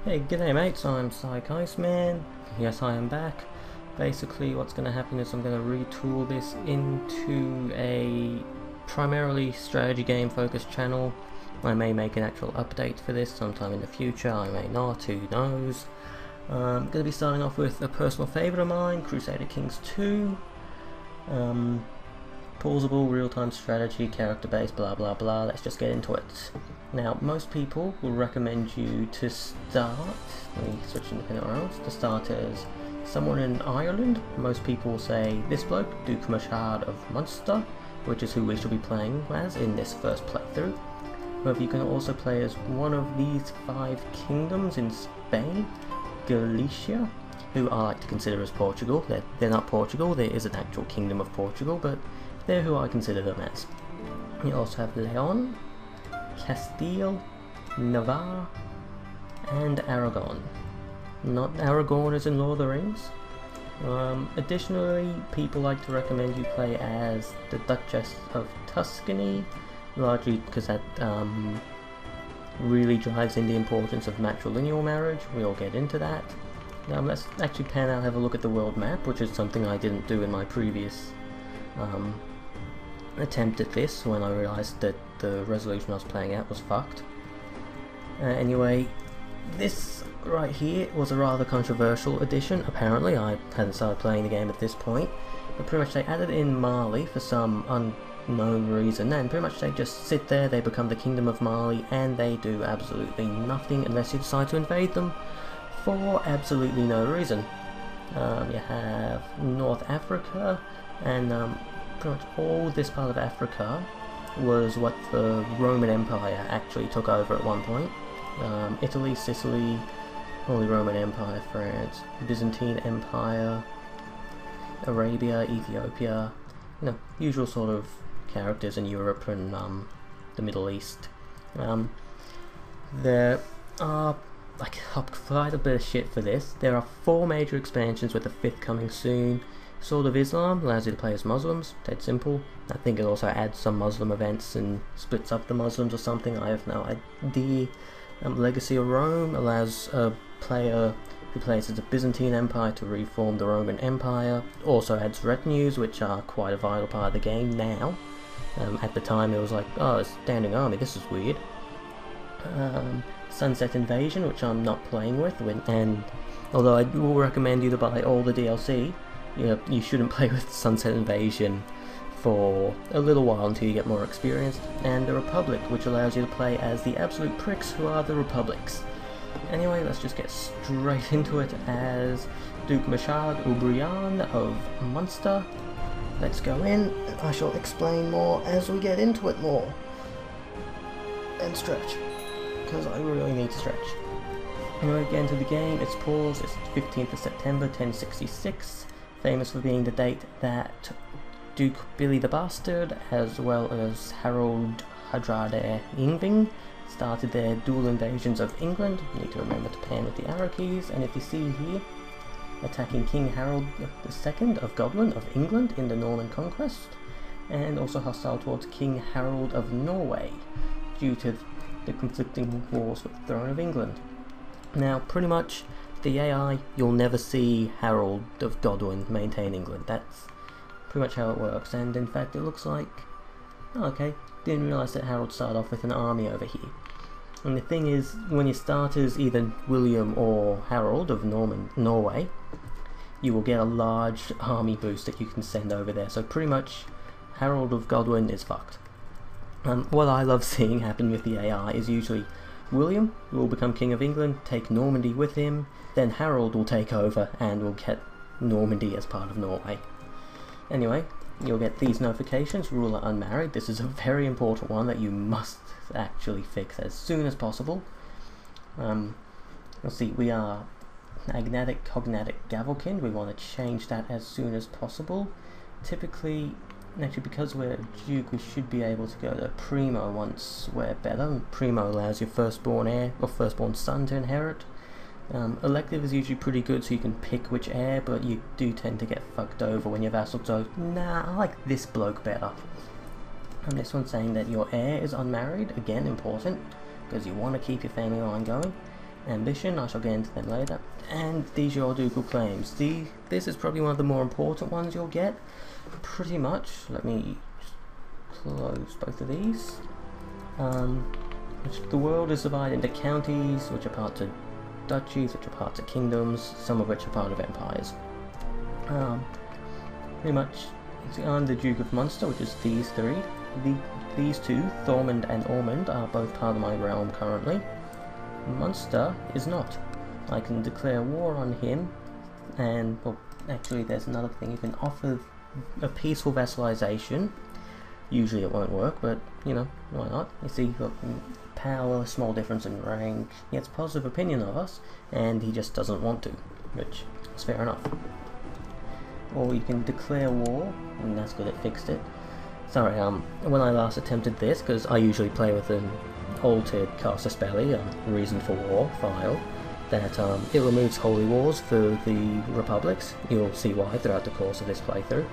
Hey, g'day mates, I'm Psych Iceman. Yes, I am back. Basically, what's going to happen is I'm going to retool this into a primarily strategy game focused channel. I may make an actual update for this sometime in the future, I may not, who knows. I'm going to be starting off with a personal favourite of mine, Crusader Kings 2. Pausable, real-time strategy, character-based, blah blah blah. Let's just get into it. Now, most people will recommend you to start, let me switch independent rounds, to start as someone in Ireland. Most people will say this bloke, Duke Murchad of Munster, which is who we shall be playing as in this first playthrough. However, you can also play as one of these 5 kingdoms in Spain, Galicia, who I like to consider as Portugal. They're not Portugal, there is an actual kingdom of Portugal, but they're who I consider them as. You also have Leon, Castile, Navarre, and Aragon. Not Aragorn as in Lord of the Rings. Additionally, people like to recommend you play as the Duchess of Tuscany, largely because that really drives in the importance of matrilineal marriage. We'll get into that. Let's actually pan out and have a look at the world map, which is something I didn't do in my previous attempt at this when I realised that the resolution I was playing at was fucked. Anyway, this right here was a rather controversial addition. Apparently, I hadn't started playing the game at this point, but pretty much they added in Mali for some unknown reason, and pretty much they just sit there, they become the Kingdom of Mali, and they do absolutely nothing unless you decide to invade them for absolutely no reason. You have North Africa, and pretty much all this part of Africa was what the Roman Empire actually took over at one point. Italy, Sicily, Holy Roman Empire, France, Byzantine Empire, Arabia, Ethiopia, you know, usual sort of characters in Europe and the Middle East. There are quite a bit of shit for this. There are 4 major expansions with the 5th coming soon. Sword of Islam allows you to play as Muslims, dead simple. I think it also adds some Muslim events and splits up the Muslims or something, I have no idea. Legacy of Rome allows a player who plays as the Byzantine Empire to reform the Roman Empire. Also adds retinues, which are quite a vital part of the game now. At the time it was like, oh, a standing army, this is weird. Sunset Invasion, which I'm not playing with, and although I will recommend you to buy all the DLC, you shouldn't play with Sunset Invasion for a little while until you get more experienced. And the Republic, which allows you to play as the absolute pricks who are the Republics. Anyway, let's just get straight into it as Duke Murchad Briain of Munster. Let's go in, and I shall explain more as we get into it more. And stretch, because I really need to stretch. Anyway, get into the game. It's paused. It's 15th of September 1066, famous for being the date that Duke Billy the Bastard, as well as Harold Hardrada Yngving, started their dual invasions of England. You need to remember to pan with the arrow keys, and if you see here, attacking King Harold II of Godwin of England in the Norman Conquest, and also hostile towards King Harold of Norway, due to the conflicting wars with the throne of England. Now, pretty much, the AI, you'll never see Harold of Godwin maintain England. That's pretty much how it works, and in fact it looks like, oh, okay, didn't realise that Harold started off with an army over here. And the thing is, when you start as either William or Harold of Norway, you will get a large army boost that you can send over there, so pretty much Harold of Godwin is fucked. What I love seeing happen with the AI is usually William will become King of England, take Normandy with him, then Harold will take over and will get Normandy as part of Norway. Anyway, you'll get these notifications, ruler unmarried. This is a very important one that you must actually fix as soon as possible. Let's see, we are agnatic, cognatic, gavelkind. We want to change that as soon as possible. Typically, actually, because we're a duke, we should be able to go to primo once we're better. Primo allows your firstborn heir or firstborn son to inherit. Elective is usually pretty good, so you can pick which heir, but you do tend to get fucked over when your vassal goes, nah, I like this bloke better. And this one's saying that your heir is unmarried, again important, because you want to keep your family line going. ambition. I shall get into them later. And these are your ducal claims. This is probably one of the more important ones you'll get. Pretty much. Let me close both of these. The world is divided into counties, which are parts of duchies, which are parts of kingdoms, some of which are part of empires. Pretty much, I'm the Duke of Munster, which is these three. These two, Thormund and Ormond, are both part of my realm currently. Munster is not. I can declare war on him, and, well, actually there's another thing, you can offer a peaceful vassalization. Usually it won't work, but, you know, why not? You see, you've got power, small difference in rank, he has a positive opinion of us, and he just doesn't want to, which is fair enough. Or you can declare war, and that's good, it fixed it. Sorry, when I last attempted this, because I usually play with an altered Caster Spelly, Reason for War file, that it removes holy wars for the republics. You'll see why throughout the course of this playthrough.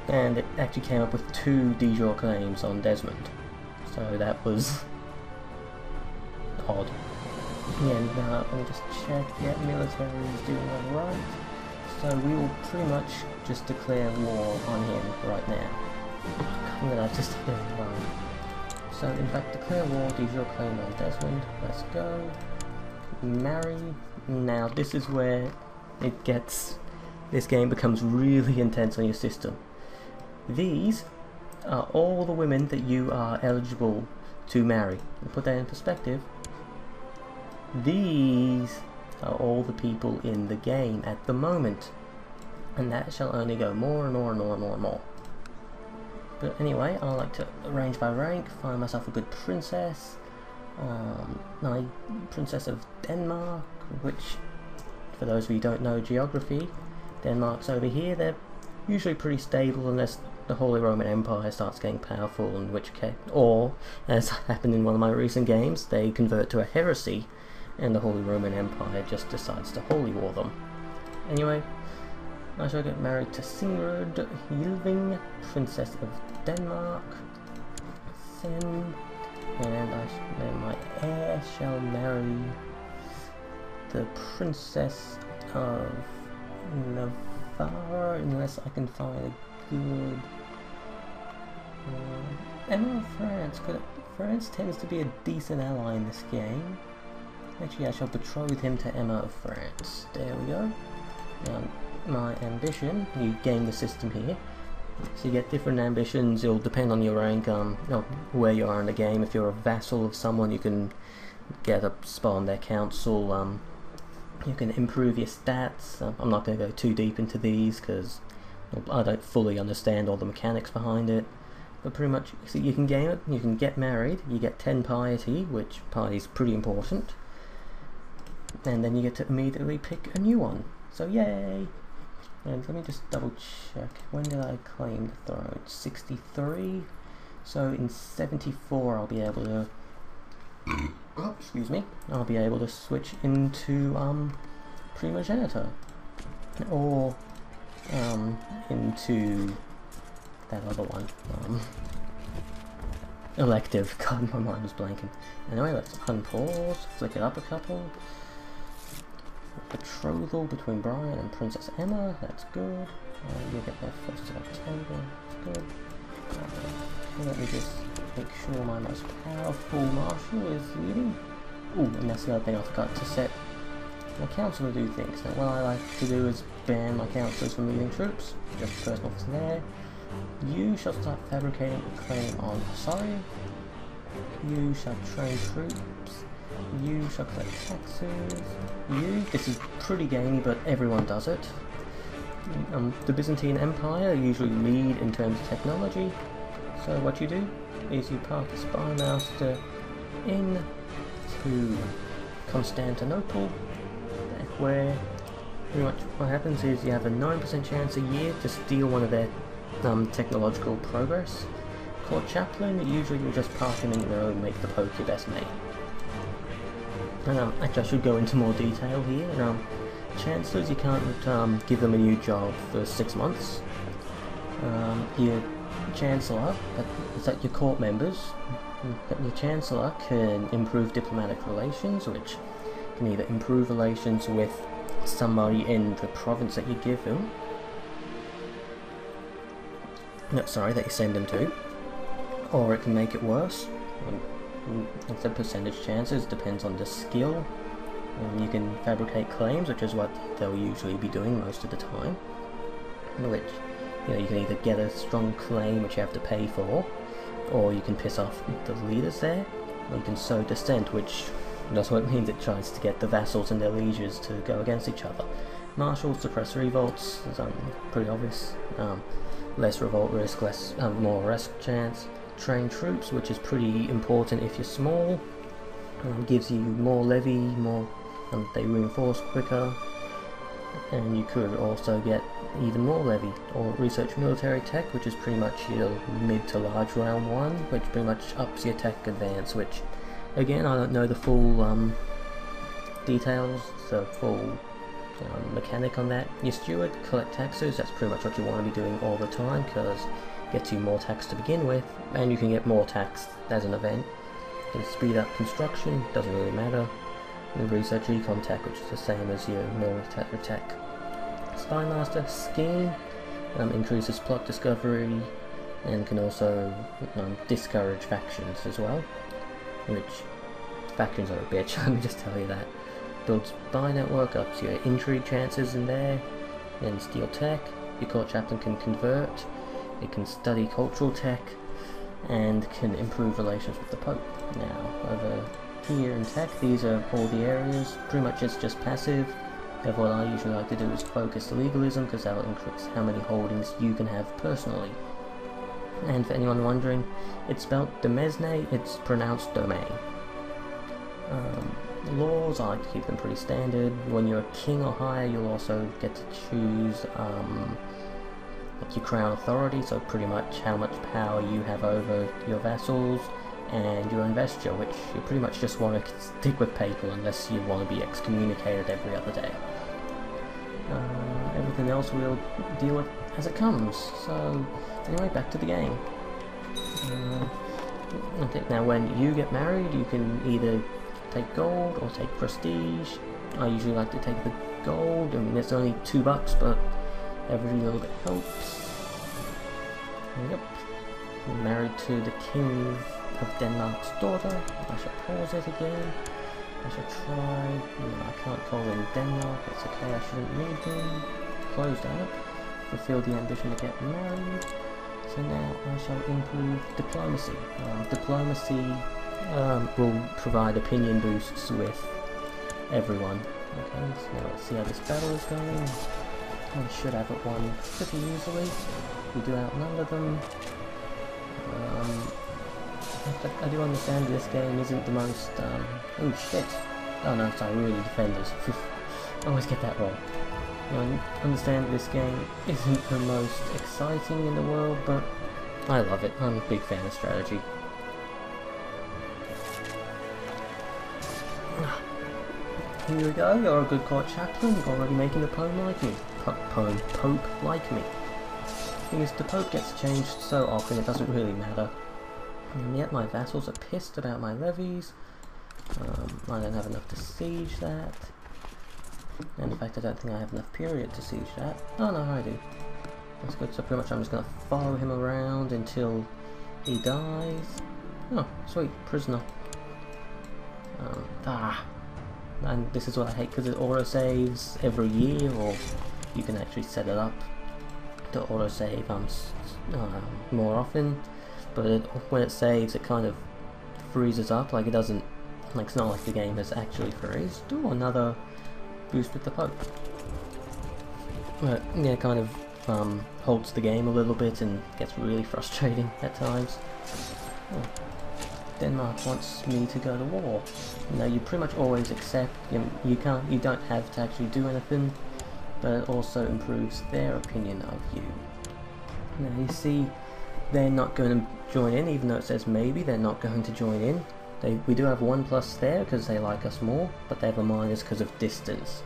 And it actually came up with 2 de jure claims on Desmond, so that was odd. And let me just check, yeah, military is doing alright, so we will pretty much just declare war on him right now. I'm gonna just so in fact, declare war, de jure claim on Desmond. Let's go. Marry. Now this is where this game becomes really intense on your system. These are all the women that you are eligible to marry. To put that in perspective, these are all the people in the game at the moment, and that shall only go more and more and more and more and more. But anyway, I like to arrange by rank, find myself a good princess. My Princess of Denmark, which, for those of you who don't know geography, Denmark's over here. They're usually pretty stable unless the Holy Roman Empire starts getting powerful, in which case, or, as happened in one of my recent games, they convert to a heresy, and the Holy Roman Empire just decides to holy war them. Anyway, I shall get married to Sigrid Ylving, Princess of Denmark. Then, and my heir shall marry the Princess of Navarre, unless I can find a good Emma of France. France tends to be a decent ally in this game. Actually, I shall betroth him to Emma of France. There we go. Now, my ambition, you game the system here. So you get different ambitions, it'll depend on your rank, where you are in the game. If you're a vassal of someone, you can get a spot on their council, you can improve your stats. I'm not going to go too deep into these because I don't fully understand all the mechanics behind it. But pretty much, so you can game it, you can get married, you get 10 piety, which piety is pretty important. And then you get to immediately pick a new one. So yay! And let me just double check, when did I claim the throne? 63, so in 74 I'll be able to, excuse me, I'll be able to switch into primogenitor, or into that other one, elective. God, my mind was blanking. Anyway, let's unpause, flick it up a couple. Betrothal between Brian and Princess Emma, that's good. You'll get there 1st of October, that's good. Let me just make sure my most powerful marshal is leading. Ooh, and that's the other thing I forgot to set my council to do things. Now, what I like to do is ban my councillors from leading troops, just personal for there. You shall start fabricating a claim on Sorry. You shall train troops. You shall collect taxes. This is pretty gamey, but everyone does it. The Byzantine Empire usually lead in terms of technology, so what you do is you pass the spy master into Constantinople, where pretty much what happens is you have a 9% chance a year to steal one of their technological progress. Court chaplain, usually you just park him in your own, make the poke your best mate. Actually, I should go into more detail here. Chancellors, you can't give them a new job for 6 months. Your Chancellor, that's your court members, your Chancellor can improve diplomatic relations, which can either improve relations with somebody in the province that you give them, no, sorry, that you send them to, or it can make it worse. It's a percentage chances, depends on the skill. You can fabricate claims, which is what they'll usually be doing most of the time, which, you know, you can either get a strong claim which you have to pay for, or you can piss off the leaders there, or you can sow dissent, which that's what it means. It tries to get the vassals and their lieges to go against each other. Marshals suppress revolts, is pretty obvious. Less revolt risk, more arrest chance. Train troops, which is pretty important if you're small. Gives you more levy, they reinforce quicker, and you could also get even more levy. Or research military tech, which is pretty much your mid to large round 1, which pretty much ups your tech advance, which again I don't know the full details, the full mechanic on that. Your steward, collect taxes, that's pretty much what you want to be doing all the time, because it gets you more tax to begin with, and you can get more tax as an event. You can speed up construction, doesn't really matter. And research econ tech, which is the same as your military tech. Spymaster, scheme, increases plot discovery, and can also discourage factions as well, which factions are a bitch, let me just tell you that. Builds spy network, ups your intrigue chances in there, and steal tech. Your court chaplain can convert, it can study cultural tech, and can improve relations with the Pope. Now, over here in tech, these are all the areas. Pretty much it's just passive. And what I usually like to do is focus legalism, because that will increase how many holdings you can have personally. And for anyone wondering, it's spelled Demesne, it's pronounced domain. Laws, I like to keep them pretty standard. When you're a king or higher, you'll also get to choose like your crown authority, so pretty much how much power you have over your vassals, and your investiture, which you pretty much just want to stick with papal unless you want to be excommunicated every other day. Everything else we'll deal with as it comes. So anyway, back to the game. Okay, now when you get married, you can either take gold or take prestige. I usually like to take the gold. I mean, it's only $2, but every little bit helps. Yep. I'm married to the king of Denmark's daughter. I shall pause it again. I shall try. No, I can't call in Denmark. It's okay. I shouldn't need them. Close out. Fulfill the ambition to get married. So now I shall improve diplomacy. Diplomacy will provide opinion boosts with everyone. Okay, so now let's see how this battle is going. We should have it won pretty easily. We do outnumber them. I do understand this game isn't the most, oh shit. Oh no, sorry, we're the defenders. I always get that wrong. I understand this game isn't the most exciting in the world, but I love it. I'm a big fan of strategy. Here we go, you're a good court chaplain, you're already making the Pope like me. Pope like me. The thing is, the Pope gets changed so often it doesn't really matter. And yet my vassals are pissed about my levies. I don't have enough to siege that. And in fact I don't think I have enough period to siege that. Oh no, I do. That's good, so pretty much I'm just going to follow him around until he dies. Oh, sweet, prisoner. And this is what I hate, because it auto-saves every year, or you can actually set it up to auto-save more often. But when it saves, it kind of freezes up, like it doesn't, like it's not like the game has actually freezed. Ooh, another boost with the Pope. But yeah, it kind of halts the game a little bit and gets really frustrating at times. Oh. Denmark wants me to go to war. Now you pretty much always accept. You don't have to actually do anything, but it also improves their opinion of you. Now you see, they're not going to join in, even though it says maybe. They're not going to join in. We do have 1+ there because they like us more, but they have a minus because of distance.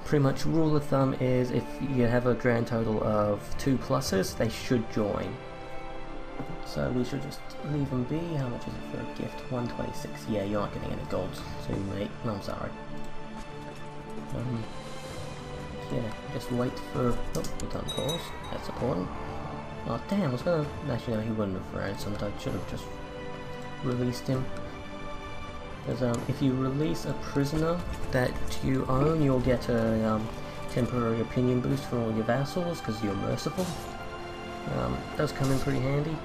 Pretty much rule of thumb is if you have a grand total of 2 pluses, they should join. So we should just leave them be. How much is it for a gift? 126. Yeah, you're not getting any gold soon, mate. No, I'm sorry. Yeah, just wait for... Oh, we can't pause. That's important. Oh, damn, I was gonna... Actually, no, he wouldn't have ransomed. I should have just released him. Because if you release a prisoner that you own, you'll get a temporary opinion boost from all your vassals, because you're merciful. Does come in pretty handy.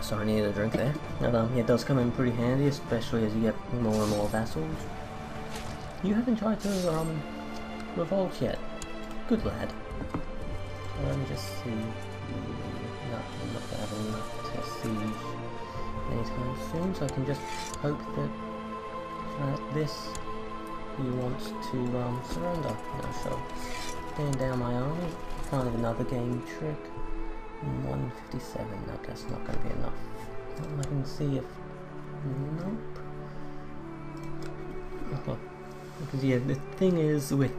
Sorry, I needed a drink there. But yeah, it does come in pretty handy, especially as you get more and more vassals. You haven't tried to revolt yet. Good lad. Let me just see. No, I'm not going to have enough to siege anytime soon, so I can just hope that at this he wants to surrender. No, sure. Stand down my army. Kind of another game trick. 157. No, that's not going to be enough. I can see if... Nope. Okay. Because yeah, the thing is with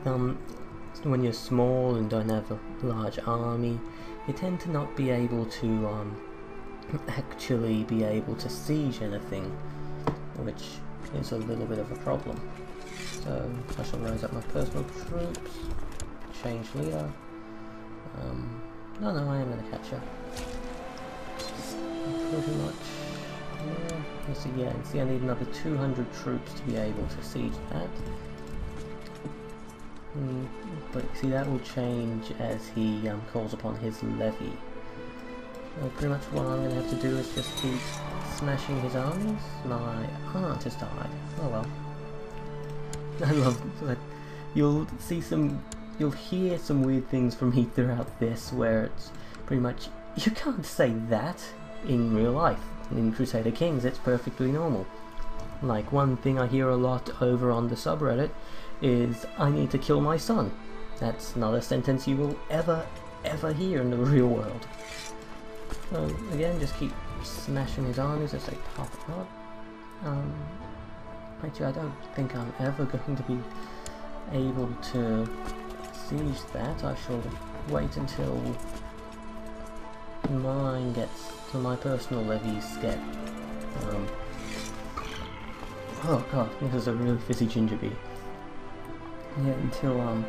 when you're small and don't have a large army, you tend to not be able to actually be able to siege anything, which is a little bit of a problem. So I shall raise up my personal troops, change leader. No, I am going to catch her. Pretty much. Yeah. Let's see, yeah, see, I need another 200 troops to be able to siege that. But see, that will change as he calls upon his levy. So pretty much what I'm going to have to do is just keep smashing his armies. My aunt has died. Oh well. I love that. You'll hear some weird things from me throughout this, where it's pretty much, you can't say that in real life. In Crusader Kings, it's perfectly normal. Like, one thing I hear a lot over on the subreddit is, I need to kill my son. That's not a sentence you will ever hear in the real world. So, again, just keep smashing his armies as they pop up. Actually, I don't think I'm ever going to be able to siege that. I shall wait until mine gets to my personal levies get. Oh god, this is a really fizzy ginger beer. Yeah, until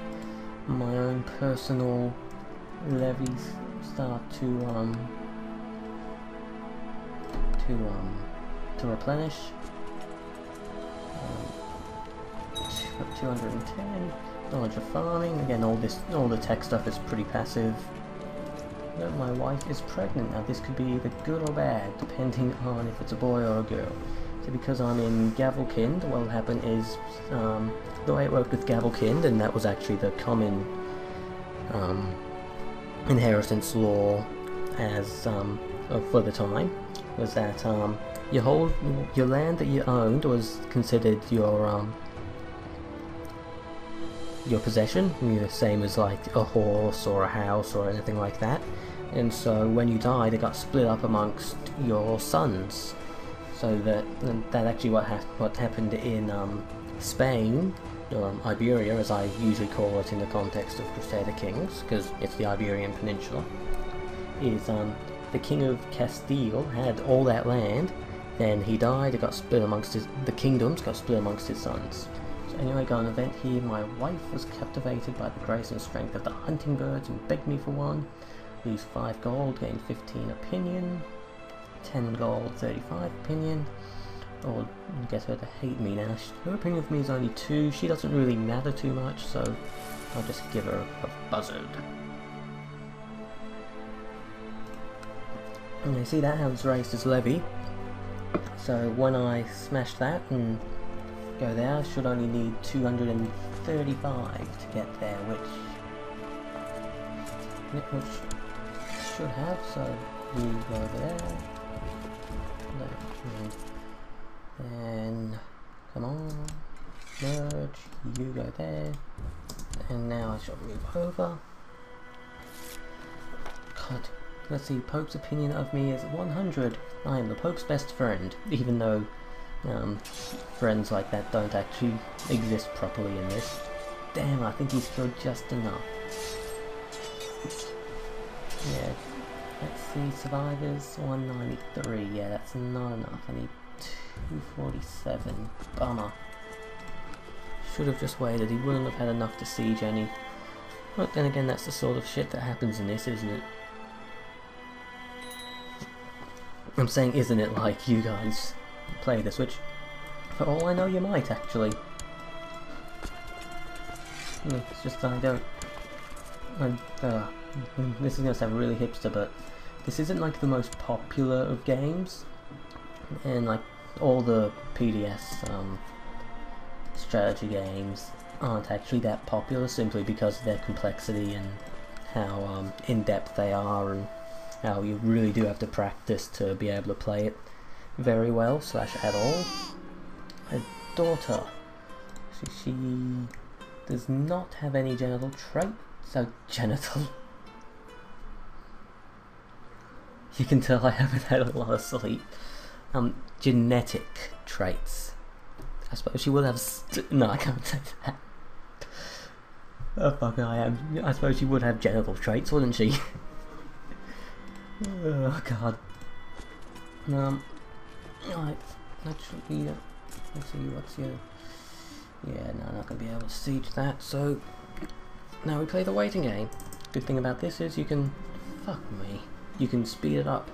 my own personal levies start to replenish. 210. Knowledge of farming. Again, all the tech stuff is pretty passive. No, my wife is pregnant. Now this could be either good or bad, depending on if it's a boy or a girl. So because I'm in Gavelkind, what will happen is, the way it worked with Gavelkind, and that was actually the common inheritance law as for the time, was that your land that you owned was considered your possession, the same as like a horse or a house or anything like that. And so when you died, it got split up amongst your sons. So that actually what happened in Spain, or Iberia as I usually call it in the context of Crusader Kings, because it's the Iberian Peninsula, is the King of Castile had all that land, then he died, it got split amongst the kingdoms got split amongst his sons. So anyway, got an event here. My wife was captivated by the grace and strength of the hunting birds and begged me for one. Lose 5 gold, gain 15 opinion, 10 gold, 35 opinion, or get her to hate me now. Her opinion of me is only 2, she doesn't really matter too much, so I'll just give her a buzzard. And you see that has raised his levy, so when I smash that and go there, I should only need 235 to get there, which should have, so you go there, and come on, merge, you go there, and now I shall move over. God, let's see, Pope's opinion of me is 100. I am the Pope's best friend, even though friends like that don't actually exist properly in this. Damn, I think he's killed just enough. Yeah, let's see, survivors, 193, yeah, that's not enough, I need 247, bummer. Should have just waited, he wouldn't have had enough to siege any. But then again, that's the sort of shit that happens in this, isn't it? I'm saying, isn't it, like you guys play this, which, for all I know, you might, actually. It's just I don't... this is going to sound really hipster, but this isn't like the most popular of games. And like, all the PDS strategy games aren't actually that popular simply because of their complexity and how in-depth they are, and how you really do have to practice to be able to play it very well / at all. My daughter, she does not have any genital traits. So genital. You can tell I haven't had a lot of sleep. Genetic traits. I suppose she would have. No, I can't say that. Oh fuck, I suppose she would have genital traits, wouldn't she? Oh god. Right, actually, let's see, what's your... Yeah, no, I'm not going to be able to siege that, so... Now we play the waiting game. Good thing about this is you can... Fuck me. You can speed it up.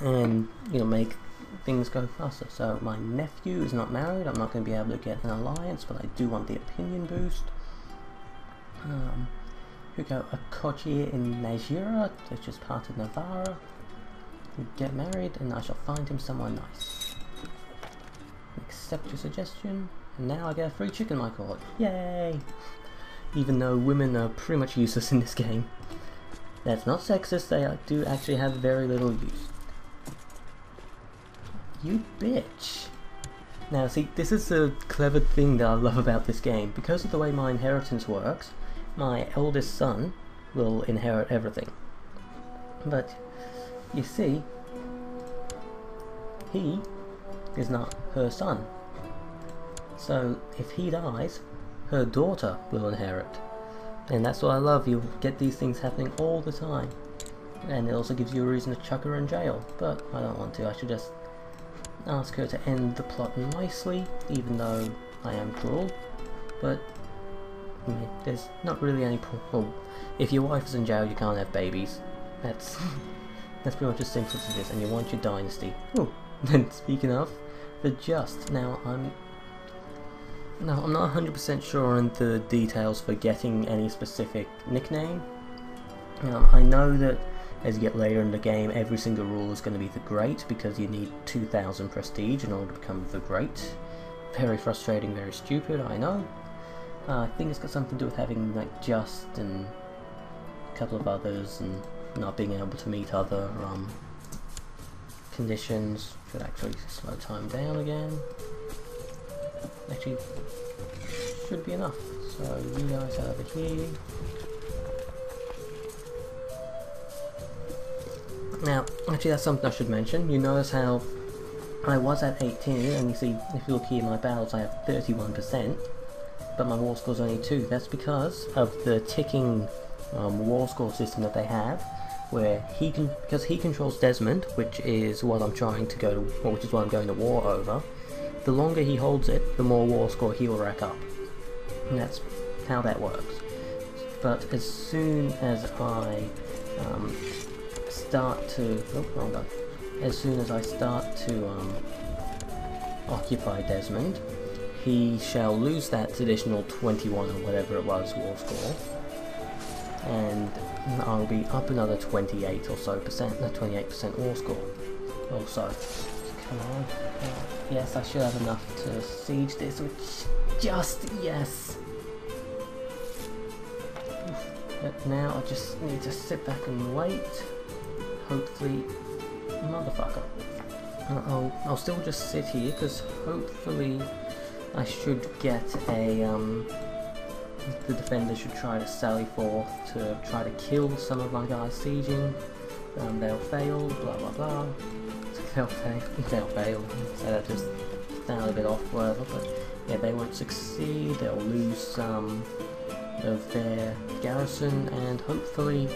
And, you know, make things go faster. So my nephew is not married, I'm not going to be able to get an alliance, but I do want the opinion boost. We go a Kochi in Najira, which is part of Navarra. We get married and I shall find him somewhere nice. Accept your suggestion, and now I get a free chicken like all. Yay! Even though women are pretty much useless in this game. That's not sexist, they do actually have very little use. You bitch! Now see, this is the clever thing that I love about this game. Because of the way my inheritance works, my eldest son will inherit everything. But, you see, he is not her son. So, if he dies, her daughter will inherit. And that's what I love, you get these things happening all the time. And it also gives you a reason to chuck her in jail. But I don't want to, I should just ask her to end the plot nicely, even though I am cruel. But there's not really any problem. If your wife is in jail, you can't have babies. That's pretty much as simple as it is, and you want your dynasty. Oh, and speaking of, the Just. Now, I'm not 100% sure on the details for getting any specific nickname. I know that as you get later in the game, every single rule is going to be the Great, because you need 2,000 prestige in order to become the Great. Very frustrating, very stupid, I know. I think it's got something to do with having like Just and a couple of others, and not being able to meet other conditions. Should actually slow time down again. Actually, should be enough. So you guys are over here. Now, actually that's something I should mention. You notice how I was at 18, and you see, if you look here, my battles I have 31%. But my war score's only 2. That's because of the ticking war score system that they have, where because he controls Desmond, which is what I'm trying to go to, or which is what I'm going to war over. The longer he holds it, the more war score he will rack up, and that's how that works. But as soon as I start to, as soon as I start to occupy Desmond, he shall lose that additional 21 or whatever it was war score, and I'll be up another 28 or so percent, 28% war score. Also, come on, yes, I should have enough to siege this, which just yes. But now I just need to sit back and wait. Hopefully, motherfucker. I'll still just sit here because hopefully I should get a, the defender should try to sally forth to try to kill some of my guys sieging. They'll fail, blah blah blah. They'll fail. So that just sounded a bit off, whatever, but yeah, they won't succeed, they'll lose some, of their garrison, and hopefully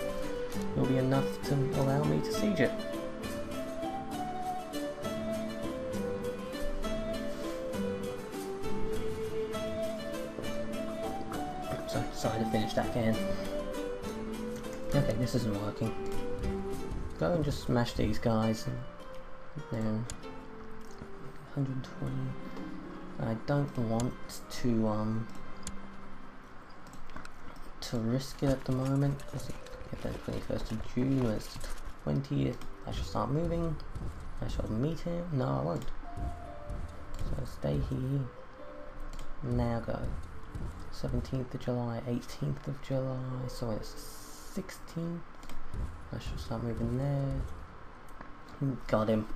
will be enough to allow me to siege it. Sorry to finish that can. Okay, this isn't working. Go and just smash these guys. And 120. I don't want to risk it at the moment because get that 21st of June. When it's the 20th, I shall start moving. I shall meet him. No, I won't. So stay here. Now go. 17th of July, 18th of July, so when it's 16th, I shall start moving there. Got him.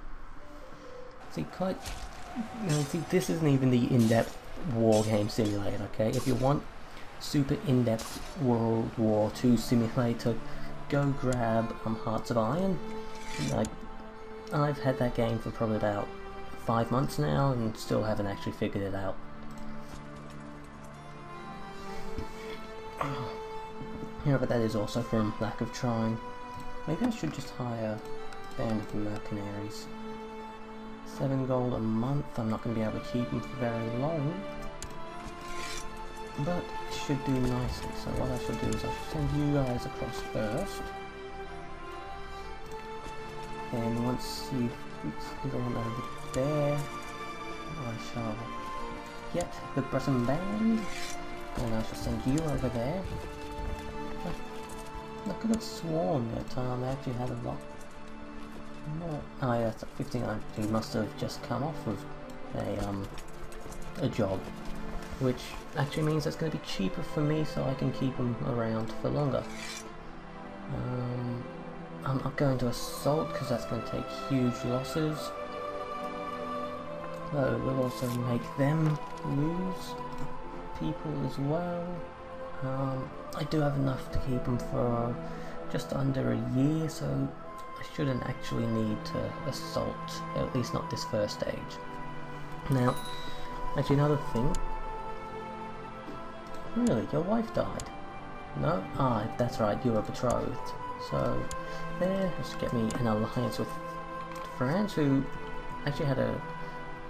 See, see, this isn't even the in-depth war game simulator, okay? If you want super in-depth World War II simulator, go grab Hearts of Iron. Like, I've had that game for probably about 5 months now and still haven't actually figured it out. Yeah, but that is also from lack of trying. Maybe I should just hire a band of mercenaries. 7 gold a month. I'm not going to be able to keep them for very long, but it should do nicely. So what I shall do is I shall send you guys across first, and once you've gone over there, I shall get the Briain band, and I shall send you over there. I could have sworn that they actually had a lot more. Oh yeah, it's 1500. He must have just come off of a job, which actually means it's going to be cheaper for me, so I can keep them around for longer. I'm not going to assault because that's going to take huge losses. So we'll also make them lose people as well. I do have enough to keep them for just under a year, so I shouldn't actually need to assault, at least not this first stage. Now, actually another thing. Really, your wife died? No? Ah, that's right, you were betrothed. So, there, let's get me an alliance with France, who actually had a...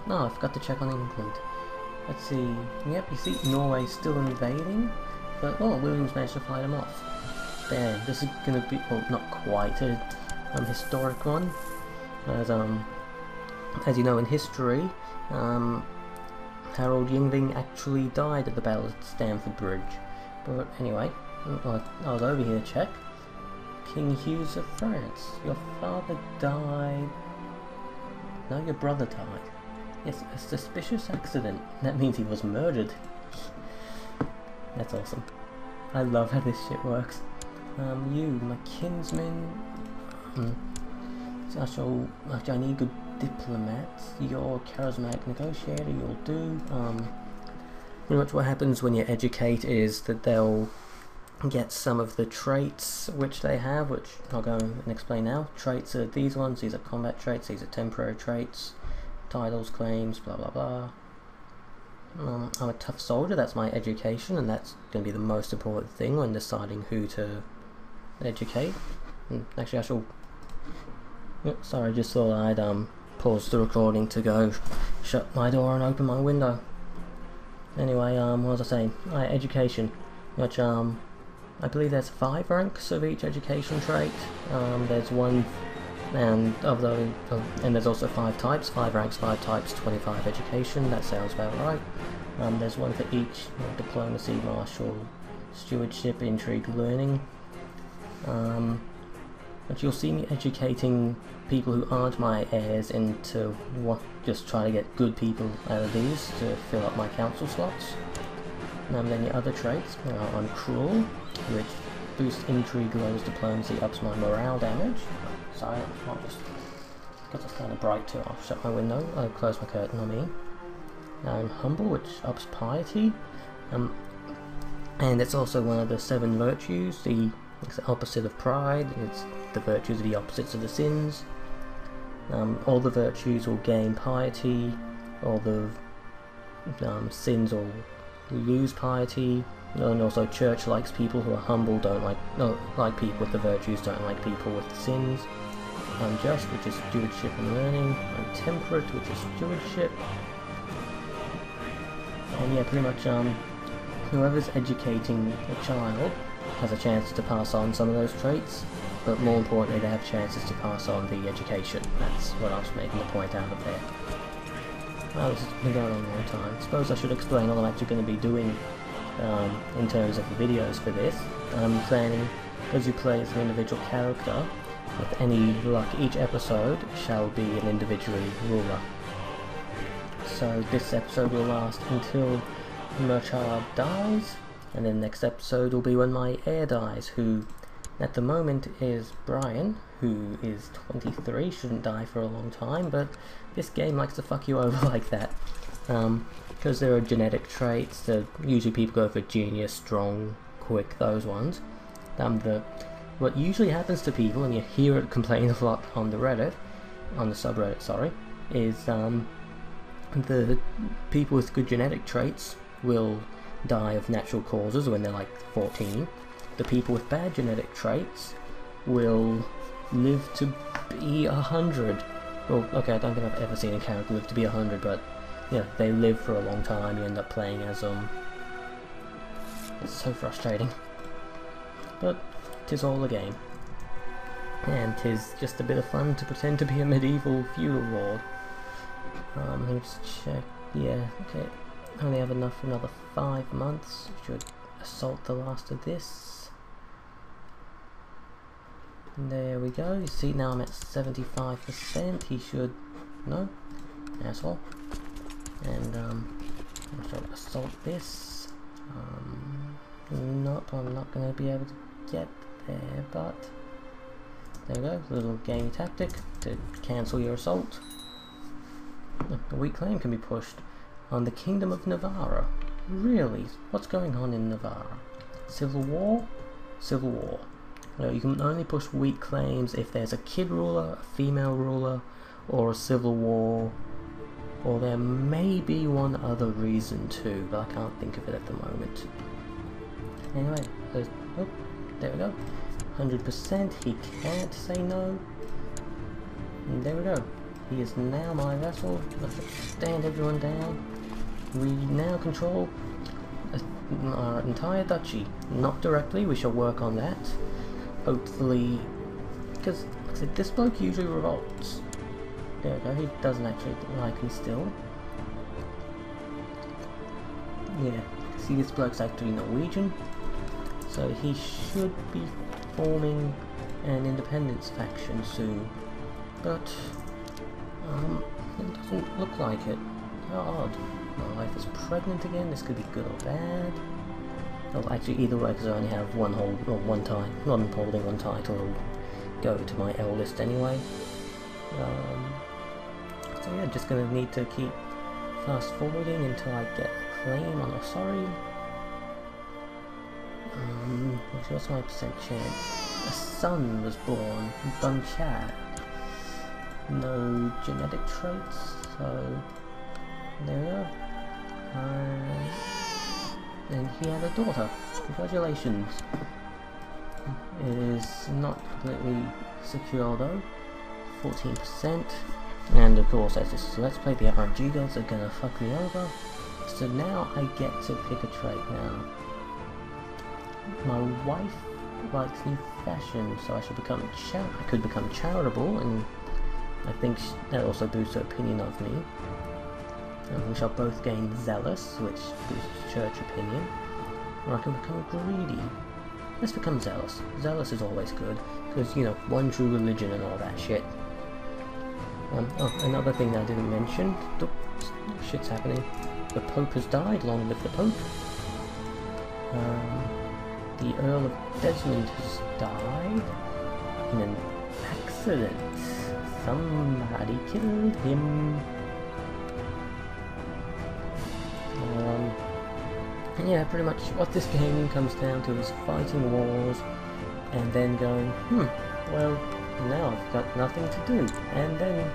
No, I forgot to check on England. Let's see, yep, you see Norway's still invading. But, oh, William's managed to fight him off. There, this is gonna be, well, not quite a historic one. As you know in history, Harold Yngling actually died at the Battle of Stamford Bridge. But anyway, I was over here to check. King Hughes of France, your father died... No, your brother died. Yes, a suspicious accident. That means he was murdered. That's awesome. I love how this shit works. You, my kinsman. So actually, I need good diplomats. You're a charismatic negotiator. You'll do. Pretty much what happens when you educate is that they'll get some of the traits which they have, which I'll go and explain now. Traits are these ones. These are combat traits. These are temporary traits. Titles, claims, blah blah blah. I'm a tough soldier, that's my education, and that's going to be the most important thing when deciding who to educate. Actually, I shall... sorry, I just thought I'd pause the recording to go shut my door and open my window. Anyway, what was I saying? Education, which I believe there's 5 ranks of each education trait. There's one, and there's also 5 types, 5 ranks, 5 types, 25 education. That sounds about right. There's one for each: diplomacy, martial, stewardship, intrigue, learning. But you'll see me educating people who aren't my heirs into just try to get good people out of these to fill up my council slots. Then the other traits, I'm cruel, which boosts intrigue, lowers diplomacy, ups my morale damage. Sorry, I'll just, because it's kind of bright too, I'll shut my window, I'll close my curtain, I mean. I'm humble, which ups piety, and it's also one of the 7 virtues. It's the opposite of pride. It's the virtues are the opposites of the sins. All the virtues will gain piety, all the sins will lose piety, And also church likes people who are humble, don't like people with the virtues, don't like people with the sins. Unjust, which is stewardship and learning. Untemperate, which is stewardship. And yeah, pretty much whoever's educating a child has a chance to pass on some of those traits, but more importantly they have chances to pass on the education. That's what I was making the point out of there. Well, this has been going on a long time. I suppose I should explain what I'm actually going to be doing in terms of the videos for this. I'm planning, as you play as an individual character, with any luck each episode shall be an individual ruler. So this episode will last until Murchad dies, and then next episode will be when my heir dies, who at the moment is Briain, who is 23, shouldn't die for a long time, but this game likes to fuck you over like that. Because there are genetic traits, that usually people go for genius, strong, quick, those ones. What usually happens to people, and you hear it complain a lot on the subreddit, sorry, is the people with good genetic traits will die of natural causes when they're like 14. The people with bad genetic traits will live to be 100. Well, okay, I don't think I've ever seen a character live to be 100, but yeah, they live for a long time. You end up playing as them. It's so frustrating. But 'tis all a game. And 'tis just a bit of fun to pretend to be a medieval feudal lord. Let's check. Yeah, okay. I only have enough for another 5 months. Should assault the last of this. And there we go. You see, now I'm at 75%. He should... No? Asshole. And, I should assault this. Nope, I'm not going to be able to get there, but... There we go. Little game tactic to cancel your assault. A weak claim can be pushed on the Kingdom of Navarra. Really? What's going on in Navarra? Civil war? Civil war. No, you can only push weak claims if there's a kid ruler, a female ruler, or a civil war. Or there may be one other reason too, but I can't think of it at the moment. Anyway, oh, there we go. 100%, he can't say no. And there we go. He is now my vassal. Let's stand everyone down. We now control our entire duchy. Not directly, we shall work on that. Hopefully, because like I said, this bloke usually revolts. There we go, he doesn't actually like me still. Yeah, see, this bloke's actually Norwegian, so he should be forming an independence faction soon. But it doesn't look like it. How odd. My wife is pregnant again. This could be good or bad. Well, actually, either way, because I only have one holding one title. I'll go to my eldest anyway. So yeah, just gonna need to keep fast forwarding until I get a claim on Osori. What's my percent chance? A son was born. Murchad. No genetic traits, so there we go. And he had a daughter. Congratulations. It is not completely secure though. 14%. And of course, as this Let's Play, the RNG gods are gonna fuck me over. So now I get to pick a trait now. My wife likes new fashion, so I should become I could become charitable, and I think that also boosts her opinion of me. And we shall both gain zealous, which boosts church opinion. Or I can become greedy. Let's become zealous. Zealous is always good, because, you know, one true religion and all that shit. Oh, another thing that I didn't mention. Shit's happening. The Pope has died. Long live the Pope. The Earl of Desmond has died in an accident. Somebody killed him. And yeah, pretty much what this game comes down to is fighting wars and then going, well, now I've got nothing to do, and then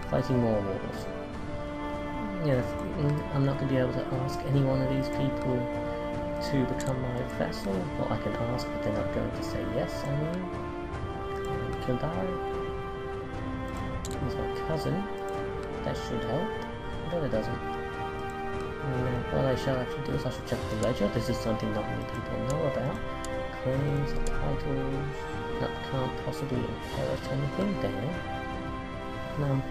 fighting more wars. Yeah, I'm not going to be able to ask any one of these people to become my vassal? Well, I can ask, but they're not going to say yes, I mean. Kildare. He's my cousin. That should help. But it doesn't. What I shall actually do is I shall check the ledger. This is something not many people know about. Claims, titles... No, can't possibly inherit anything there. Now,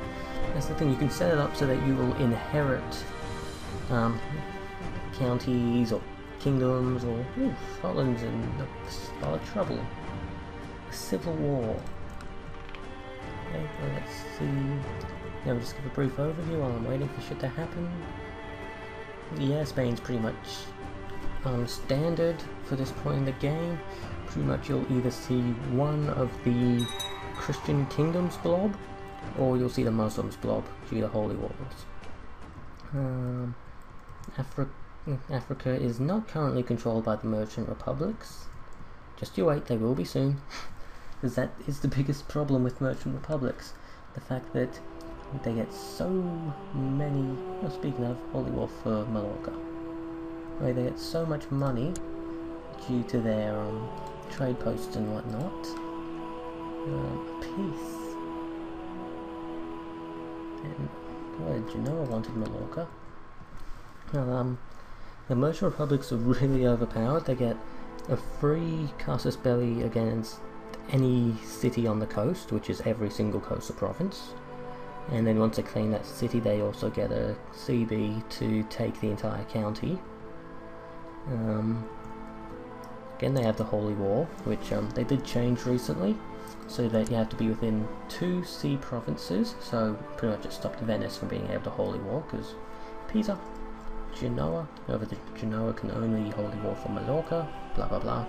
that's the thing, you can set it up so that you will inherit counties or kingdoms or Scotland's in a lot of trouble. A civil war. Okay, well, let's see. Now we'll just give a brief overview while I'm waiting for shit to happen. Yeah, Spain's pretty much standard for this point in the game. Pretty much you'll either see one of the Christian kingdoms blob, or you'll see the Muslims blob due to the Holy Wars. Africa is not currently controlled by the merchant republics. Just you wait, they will be soon. Because that is the biggest problem with merchant republics. The fact that they get so many... Well, speaking of, Holy War for Mallorca. They get so much money due to their trade posts and whatnot. Peace. And what did you know? I wanted Mallorca. The merchant republics are really overpowered. They get a free casus belli against any city on the coast, which is every single coastal province. And then once they claim that city, they also get a CB to take the entire county. Again, they have the Holy War, which they did change recently, so that you have to be within 2 sea provinces, so pretty much it stopped Venice from being able to Holy War, because Pisa, Genoa, over the Genoa can only Holy War for Mallorca, blah blah blah,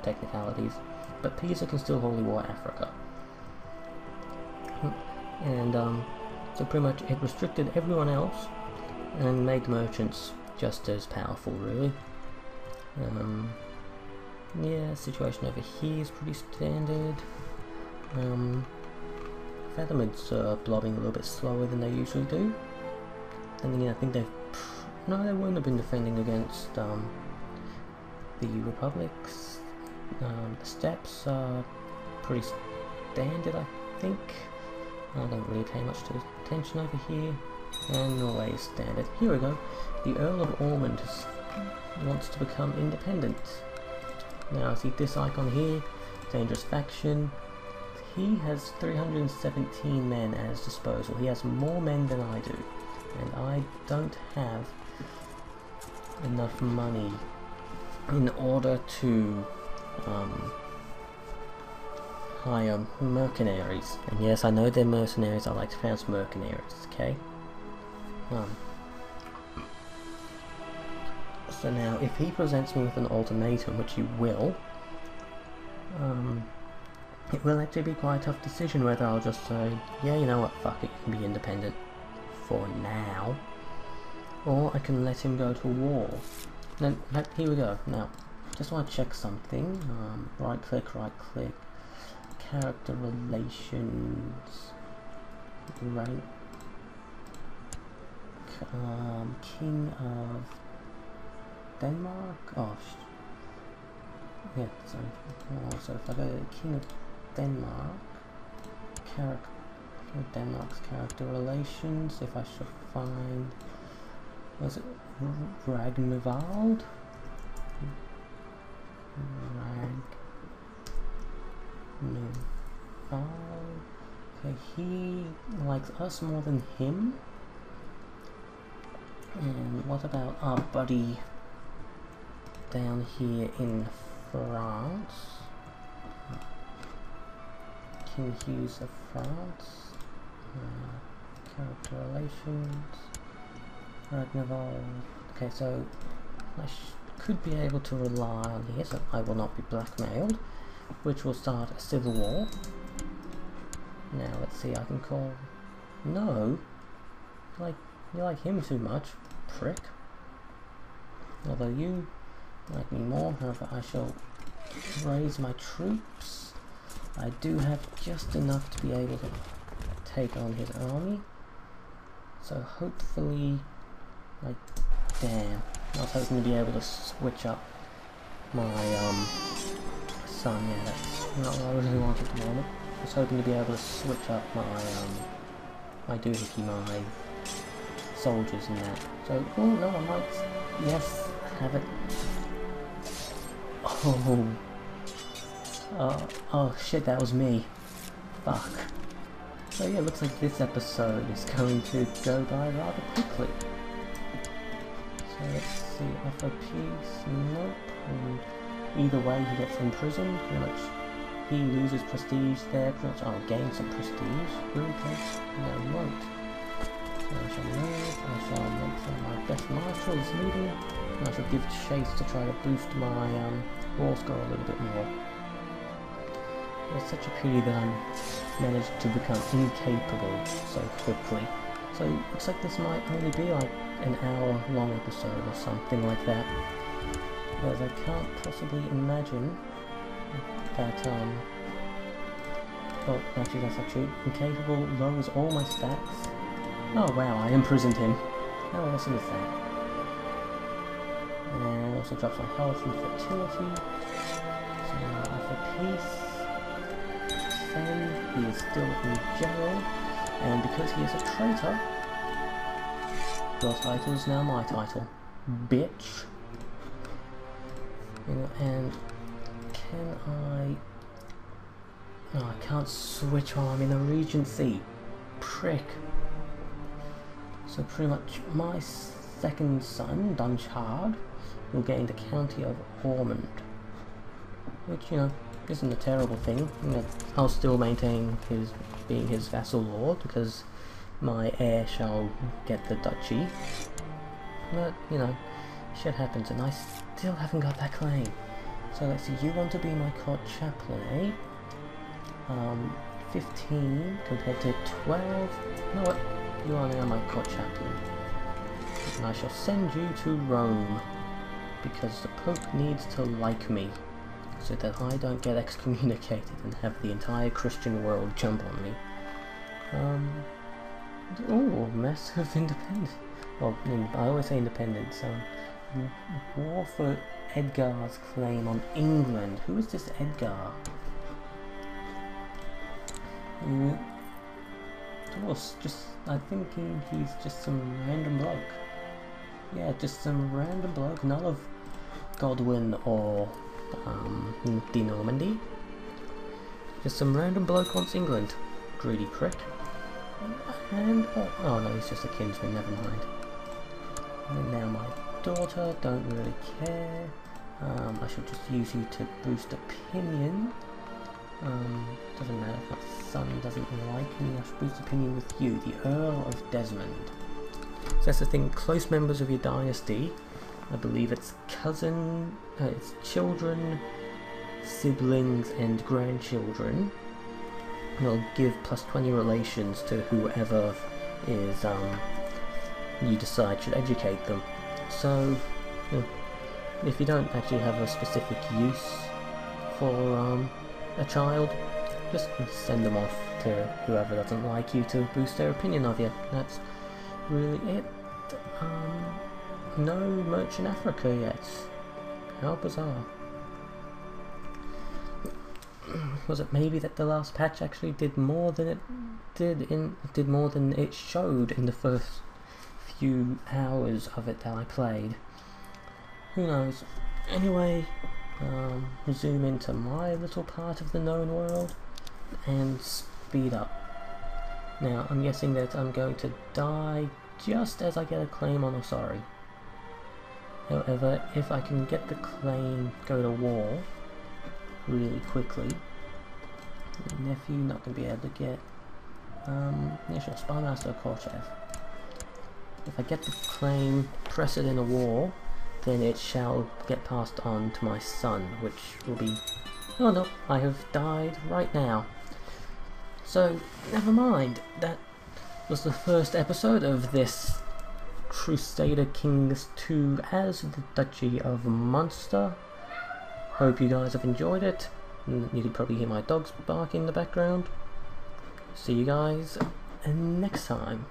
technicalities, but Pisa can still Holy War Africa. And so pretty much it restricted everyone else, and made the merchants just as powerful, really. Yeah, situation over here is pretty standard. Feathermids are blobbing a little bit slower than they usually do. And again, I think they've... No, they wouldn't have been defending against the republics. The steppes are pretty standard, I think. I don't really pay much attention over here. And Norway is standard. Here we go. The Earl of Ormond wants to become independent. Now I see this icon here, dangerous faction. He has 317 men at his disposal. He has more men than I do, and I don't have enough money in order to hire mercenaries. And yes, I know they're mercenaries, I like to pronounce mercenaries, okay? So now, if he presents me with an ultimatum, which he will, it will actually be quite a tough decision whether I'll just say, yeah, you know what, fuck it, you can be independent for now, or I can let him go to war. Then, here we go. Now, just want to check something. Right click, character relations, rank, King of Denmark? Oh, yeah, sorry. Oh, so if I go to King of Denmark, Denmark's character relations, if I should find, was it Ragnvald? Ragnvald. Okay, he likes us more than him. And what about our buddy down here in France? King Hughes of France. Character relations. Ragnvald. Okay, so I could be able to rely on here, so I will not be blackmailed, which will start a civil war. Now let's see, I can call... No! You like him too much, prick. Although you like me more, however I shall raise my troops. I do have just enough to be able to take on his army. So hopefully, like, damn. I was hoping to be able to switch up my son. Yeah, that's not what I really wanted to want. I was hoping to be able to switch up my doohickey, my soldiers and that. So, oh no, I might, yes, have it. Oh shit, that was me. Fuck. So yeah, looks like this episode is going to go by rather quickly. So let's see, offer peace, nope. Either way he gets imprisoned, pretty much. He loses prestige there, pretty much. I'll gain some prestige. Will he take? No, he won't. So I shall move, I shall make some of my best marshals leading, and I shall give chase to try to boost my war score a little bit more. It's such a pity that I'm managed to become incapable so quickly. So looks like this might only be like an hour long episode or something like that. Because I can't possibly imagine that well, actually that's not true. Incapable lowers all my stats. Oh wow, I imprisoned him. How awesome is that? And also drops my health and fertility. So now offer peace. He is still in jail, and because he is a traitor, your title is now my title, bitch. And can I... No, I can't switch while I'm in a regency. Prick. So pretty much my second son, Murchad, will gain the county of Ormond, which, you know, isn't a terrible thing. You know, I'll still maintain being his vassal lord because my heir shall get the duchy. But, you know, shit happens and I still haven't got that claim. So let's see, you want to be my court chaplain, eh? 15 compared to 12. You know what? You are now my court chaplain. And I shall send you to Rome because the Pope needs to like me, so that I don't get excommunicated and have the entire Christian world jump on me. Oh, massive independence. Well, I always say independence. War for Edgar's claim on England. Who is this Edgar? Of course, just, I think he's just some random bloke. Yeah, just some random bloke, none of Godwin or de Normandy. Just some random bloke wants England. Greedy prick. And oh no, he's just a kinsman, never mind. And now my daughter, don't really care. I shall just use you to boost opinion. Doesn't matter if my son doesn't like me, I should boost opinion with you, the Earl of Desmond. So that's the thing, close members of your dynasty, I believe it's cousin, it's children, siblings and grandchildren. Will give plus 20 relations to whoever is you decide should educate them. So if you don't actually have a specific use for a child, just send them off to whoever doesn't like you to boost their opinion of you. That's really it. No merch in Africa yet. How bizarre. Was it maybe that the last patch actually did more than it showed in the first few hours of it that I played? Who knows? Anyway, zoom into my little part of the known world and speed up. Now I'm guessing that I'm going to die just as I get a claim on Osori. However, if I can get the claim go to war really quickly, the nephew not going to be able to get yeah, sure, Spymaster Korchev. If I get the claim, press it in a war, then it shall get passed on to my son, which will be... Oh no, I have died right now. So, never mind. That was the first episode of this Crusader Kings 2 as the Duchy of Munster. Hope you guys have enjoyed it. You could probably hear my dogs barking in the background. See you guys next time.